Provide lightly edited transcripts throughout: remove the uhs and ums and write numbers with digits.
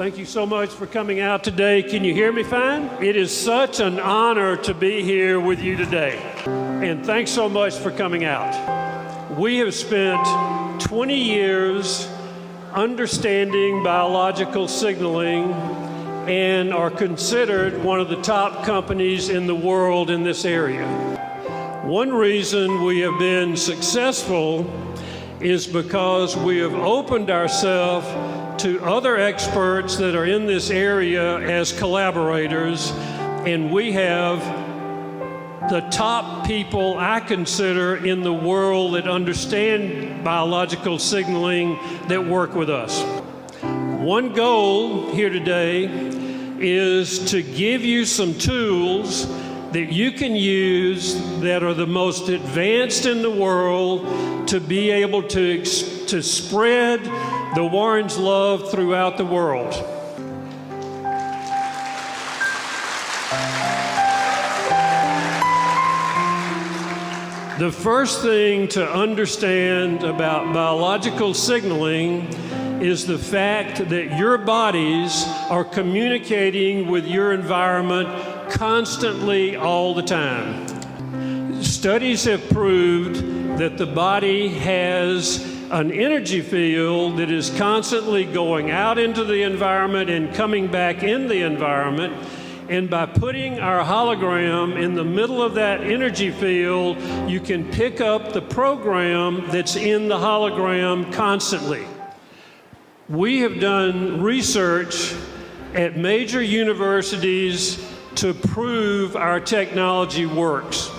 Thank you so much for coming out today. Can you hear me fine? It is such an honor to be here with you today. And thanks so much for coming out. We have spent 20 years understanding biological signaling and are considered one of the top companies in the world in this area. One reason we have been successful is because we have opened ourselves to other experts that are in this area as collaborators, and we have the top people I consider in the world that understand biological signaling that work with us. One goal here today is to give you some tools that you can use that are the most advanced in the world to be able to spread the Warren's love throughout the world. The first thing to understand about biological signaling is the fact that your bodies are communicating with your environment constantly all the time. Studies have proved that the body has an energy field that is constantly going out into the environment and coming back in the environment. And by putting our hologram in the middle of that energy field, you can pick up the program that's in the hologram constantly. We have done research at major universities to prove our technology works.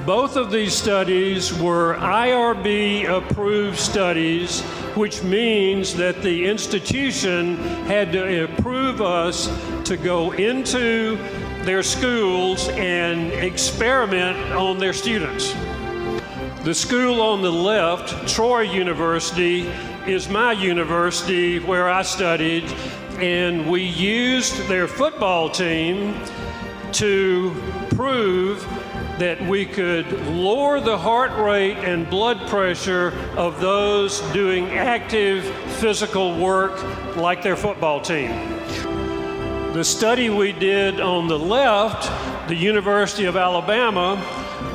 Both of these studies were IRB-approved studies, which means that the institution had to approve us to go into their schools and experiment on their students. The school on the left, Troy University, is my university where I studied, and we used their football team to prove that we could lower the heart rate and blood pressure of those doing active physical work like their football team. The study we did on the left, the University of Alabama,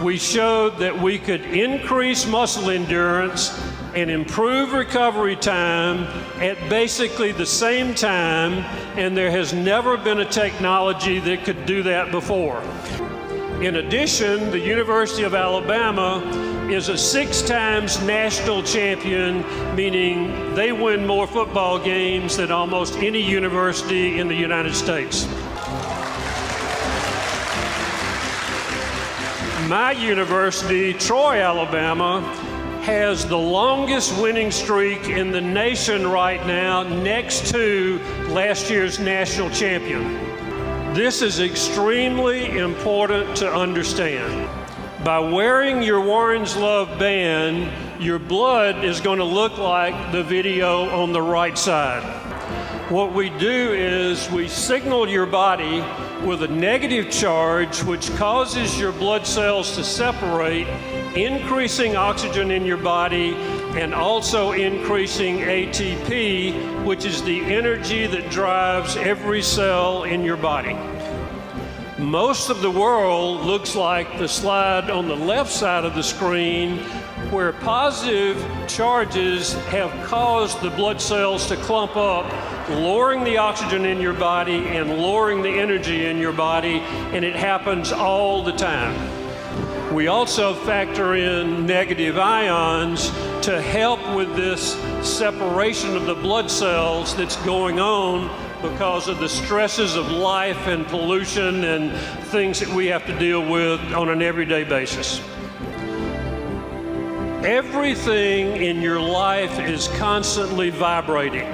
we showed that we could increase muscle endurance and improve recovery time at basically the same time, and there has never been a technology that could do that before. In addition, the University of Alabama is a 6 times national champion, meaning they win more football games than almost any university in the United States. My university, Troy, Alabama, has the longest winning streak in the nation right now, next to last year's national champion. This is extremely important to understand. By wearing your Warren's Love band, your blood is going to look like the video on the right side. What we do is we signal your body with a negative charge, which causes your blood cells to separate, increasing oxygen in your body and also increasing ATP, which is the energy that drives every cell in your body. Most of the world looks like the slide on the left side of the screen, where positive charges have caused the blood cells to clump up, lowering the oxygen in your body and lowering the energy in your body, and it happens all the time. We also factor in negative ions to help with this separation of the blood cells that's going on because of the stresses of life and pollution and things that we have to deal with on an everyday basis. Everything in your life is constantly vibrating.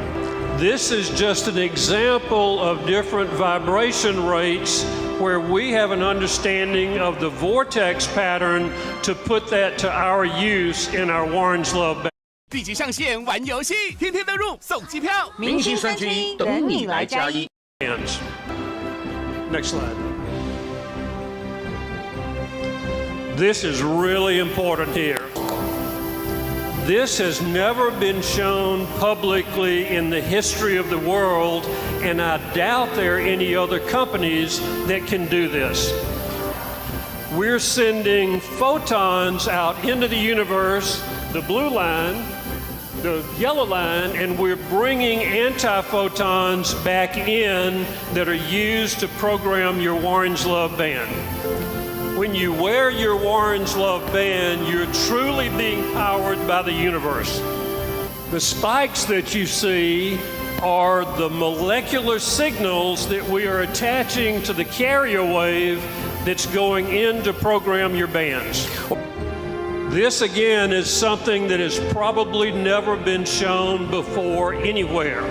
This is just an example of different vibration rates where we have an understanding of the vortex pattern to put that to our use in our Warren's Love band. 立即上线玩游戏，天天登入送机票，明星3缺1等你来加一。 Next slide. This is really important here. This has never been shown publicly in the history of the world, and I doubt there are any other companies that can do this. We're sending photons out into the universe, the blue line, the yellow line, and we're bringing antiphotons back in that are used to program your Warren's Love Band. When you wear your Warren's Love Band, you're truly being powered by the universe. The spikes that you see are the molecular signals that we are attaching to the carrier wave that's going in to program your bands. This, again, is something that has probably never been shown before anywhere.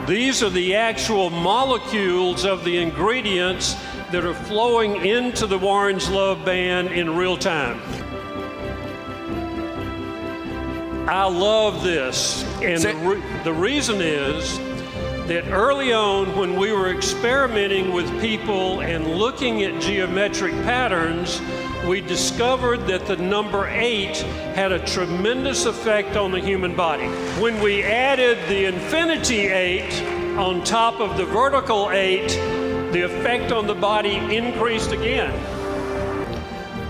These are the actual molecules of the ingredients that are flowing into the Warren's Love Band in real time. I love this, and the reason is that early on when we were experimenting with people and looking at geometric patterns, we discovered that the number 8 had a tremendous effect on the human body. When we added the infinity 8 on top of the vertical 8, the effect on the body increased again.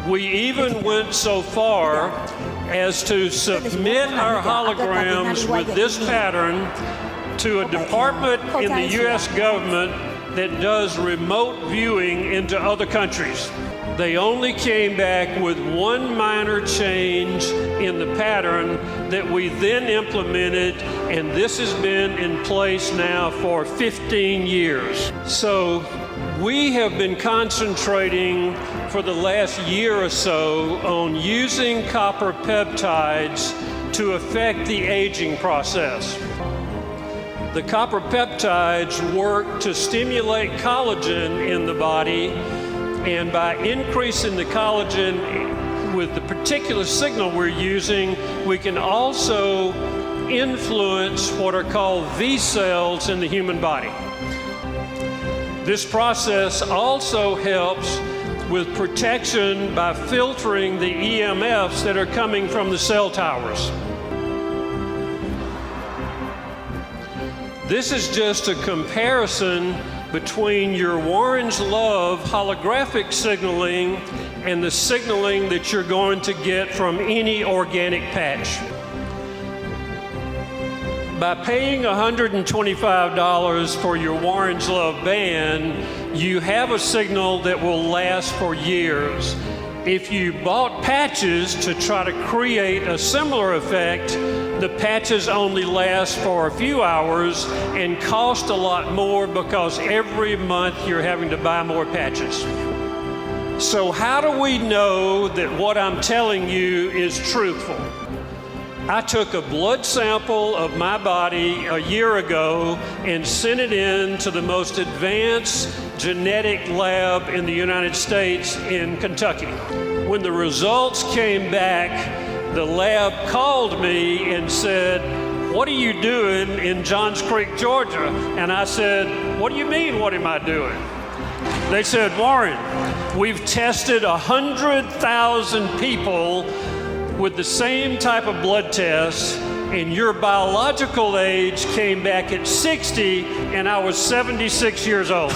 We even went so far as to submit our holograms with this pattern to a department in the U.S. government that does remote viewing into other countries. They only came back with one minor change in the pattern that we then implemented, and this has been in place now for 15 years. So we have been concentrating for the last year or so on using copper peptides to affect the aging process. The copper peptides work to stimulate collagen in the body, and by increasing the collagen with the particular signal we're using, we can also influence what are called V cells in the human body. This process also helps with protection by filtering the EMFs that are coming from the cell towers. This is just a comparison between your Warren's Love holographic signaling and the signaling that you're going to get from any organic patch. By paying $125 for your Warren's Love Band, you have a signal that will last for years. If you bought patches to try to create a similar effect, the patches only last for a few hours and cost a lot more because every month you're having to buy more patches. So how do we know that what I'm telling you is truthful? I took a blood sample of my body a year ago and sent it in to the most advanced genetic lab in the United States in Kentucky. When the results came back, the lab called me and said, "What are you doing in Johns Creek, Georgia?" And I said, "What do you mean, what am I doing?" They said, "Warren, we've tested 100,000 people with the same type of blood tests, and your biological age came back at 60, and I was 76 years old."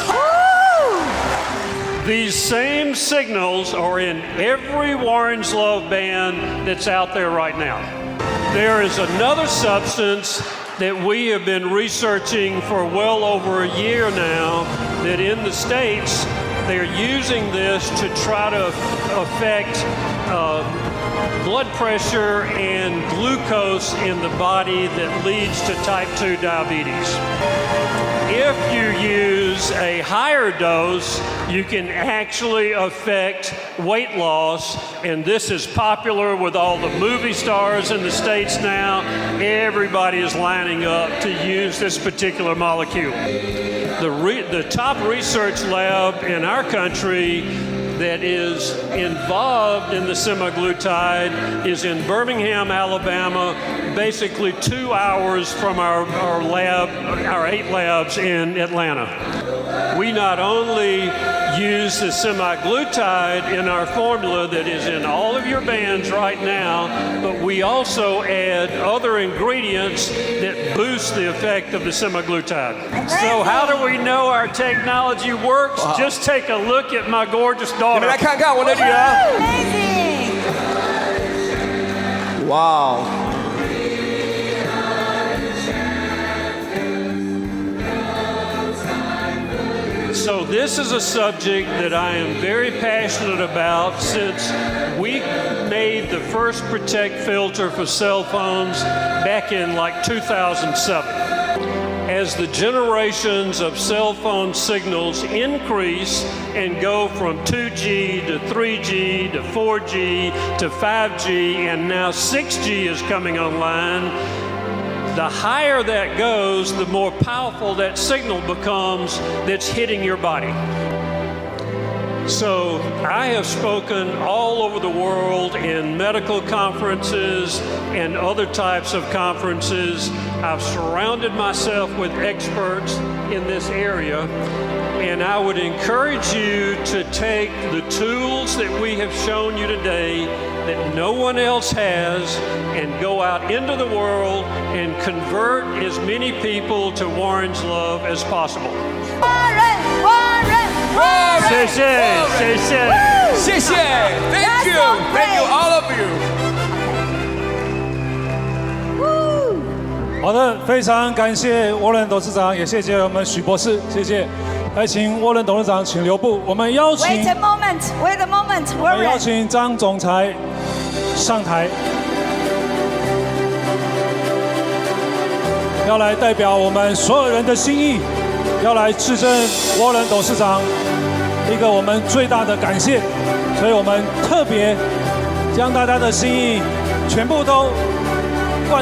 These same signals are in every Warren's Love Band that's out there right now. There is another substance that we have been researching for well over a year now, that in the States, they're using this to try to affect blood pressure and glucose in the body that leads to type 2 diabetes. If you use a higher dose, you can actually affect weight loss, and this is popular with all the movie stars in the States now. Everybody is lining up to use this particular molecule. The top research lab in our country that is involved in the semaglutide is in Birmingham, Alabama, basically 2 hours from our lab, our 8 labs in Atlanta. We not only use the semaglutide in our formula that is in all of your bands right now, but we also add other ingredients that boost the effect of the semaglutide. So how do we know our technology works? Just take a look at my gorgeous 你 daughter. 们来看看我的女儿， Amazing！ 哇哦！ So this is a subject that I am very passionate about since we made the first Protect filter for cell phones back in like 2007. As the generations of cell phone signals increase and go from 2G to 3G to 4G to 5G and now 6G is coming online, the higher that goes, the more powerful that signal becomes that's hitting your body. So I have spoken all over the world in medical conferences and other types of conferences. I've surrounded myself with experts in this area, and I would encourage you to take the tools that we have shown you today that no one else has and go out into the world and convert as many people to Warren's love as possible. Warren! 谢谢，谢谢。谢谢 ，Thank you all of you。 好的，非常感谢沃伦董事长，也谢谢我们许博士，谢谢。来，请沃伦董事长请留步。我们邀请 Wait a moment, wait a moment, 我们邀 Warren. 请张总裁上台，要来代表我们所有人的心意，要来致赠沃伦董事长一个我们最大的感谢，所以我们特别将大家的心意全部都